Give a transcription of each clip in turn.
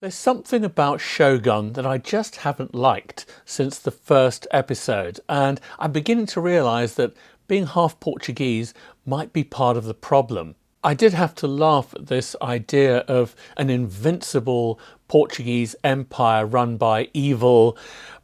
There's something about Shogun that I just haven't liked since the first episode, and I'm beginning to realise that being half Portuguese might be part of the problem. I did have to laugh at this idea of an invincible Portuguese empire run by evil,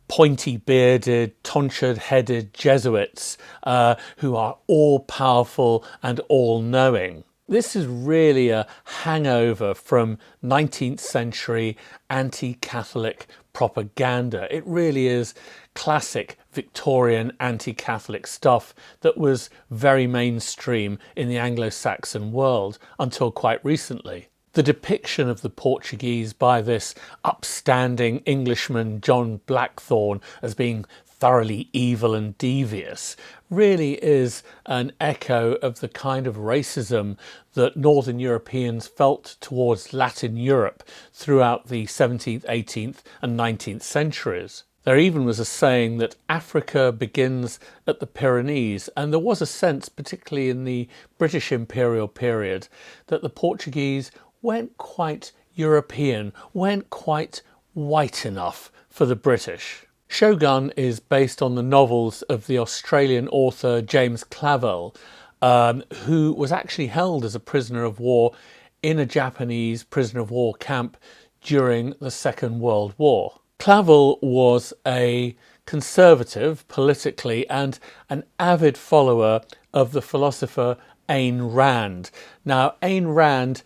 pointy-bearded, tonsured-headed Jesuits who are all-powerful and all-knowing. This is really a hangover from 19th century anti-Catholic propaganda. It really is classic Victorian anti-Catholic stuff that was very mainstream in the Anglo-Saxon world until quite recently. The depiction of the Portuguese by this upstanding Englishman John Blackthorne as being thoroughly evil and devious really is an echo of the kind of racism that Northern Europeans felt towards Latin Europe throughout the 17th, 18th and 19th centuries. There even was a saying that Africa begins at the Pyrenees, and there was a sense, particularly in the British imperial period, that the Portuguese weren't quite European, weren't quite white enough for the British. Shogun is based on the novels of the Australian author James Clavell, who was actually held as a prisoner of war in a Japanese prisoner of war camp during the Second World War. Clavell was a conservative politically and an avid follower of the philosopher Ayn Rand. Now, Ayn Rand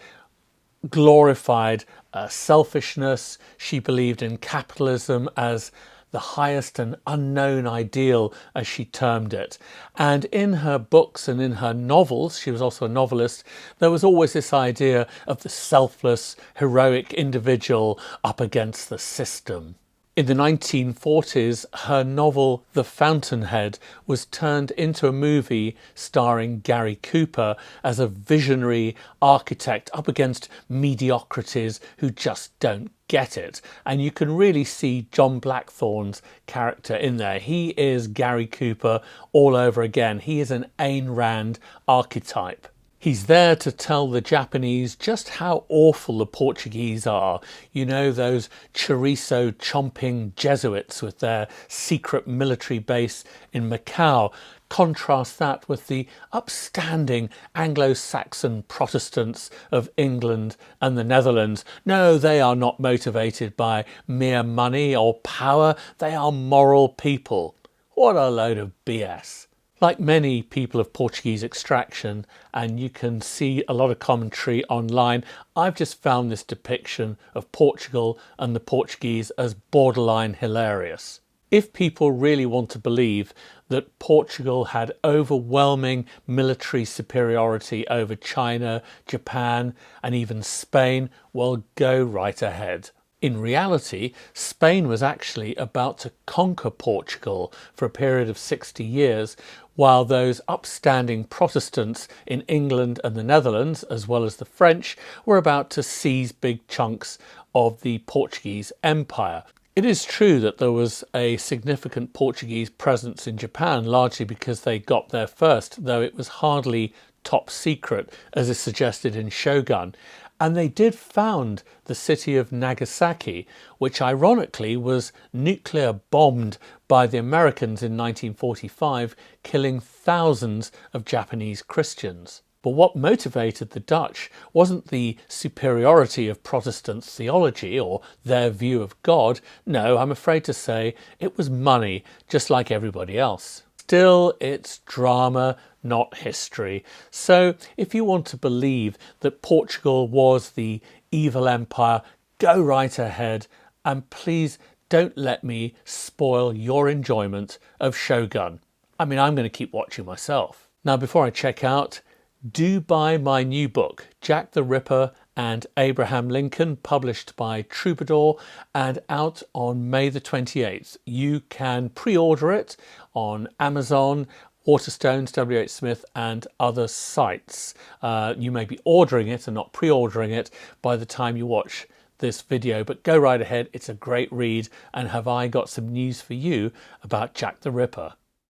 glorified selfishness. She believed in capitalism as the highest and unknown ideal, as she termed it. And in her books and in her novels, she was also a novelist, there was always this idea of the selfless, heroic individual up against the system. In the 1940s, her novel The Fountainhead was turned into a movie starring Gary Cooper as a visionary architect up against mediocrities who just don't get it. And you can really see John Blackthorne's character in there. He is Gary Cooper all over again. He is an Ayn Rand archetype. He's there to tell the Japanese just how awful the Portuguese are. You know, those chorizo chomping Jesuits with their secret military base in Macau. Contrast that with the upstanding Anglo-Saxon Protestants of England and the Netherlands. No, they are not motivated by mere money or power. They are moral people. What a load of BS. Like many people of Portuguese extraction, and you can see a lot of commentary online, I've just found this depiction of Portugal and the Portuguese as borderline hilarious. If people really want to believe that Portugal had overwhelming military superiority over China, Japan, and even Spain, well, go right ahead. In reality, Spain was actually about to conquer Portugal for a period of 60 years, while those upstanding Protestants in England and the Netherlands, as well as the French, were about to seize big chunks of the Portuguese Empire. It is true that there was a significant Portuguese presence in Japan, largely because they got there first, though it was hardly top secret, as is suggested in Shogun. And they did found the city of Nagasaki, which ironically was nuclear bombed by the Americans in 1945, killing thousands of Japanese Christians. But what motivated the Dutch wasn't the superiority of Protestant theology or their view of God. No, I'm afraid to say it was money, just like everybody else. Still, it's drama, not history. So if you want to believe that Portugal was the evil empire, go right ahead, and please don't let me spoil your enjoyment of Shogun. I mean, I'm going to keep watching myself. Now, before I check out, do buy my new book, Jack the Ripper and Abraham Lincoln, published by Troubadour and out on May the 28th. You can pre-order it on Amazon, Waterstones, WH Smith and other sites. You may be ordering it and not pre-ordering it by the time you watch this video, but go right ahead. It's a great read, and have I got some news for you about Jack the Ripper.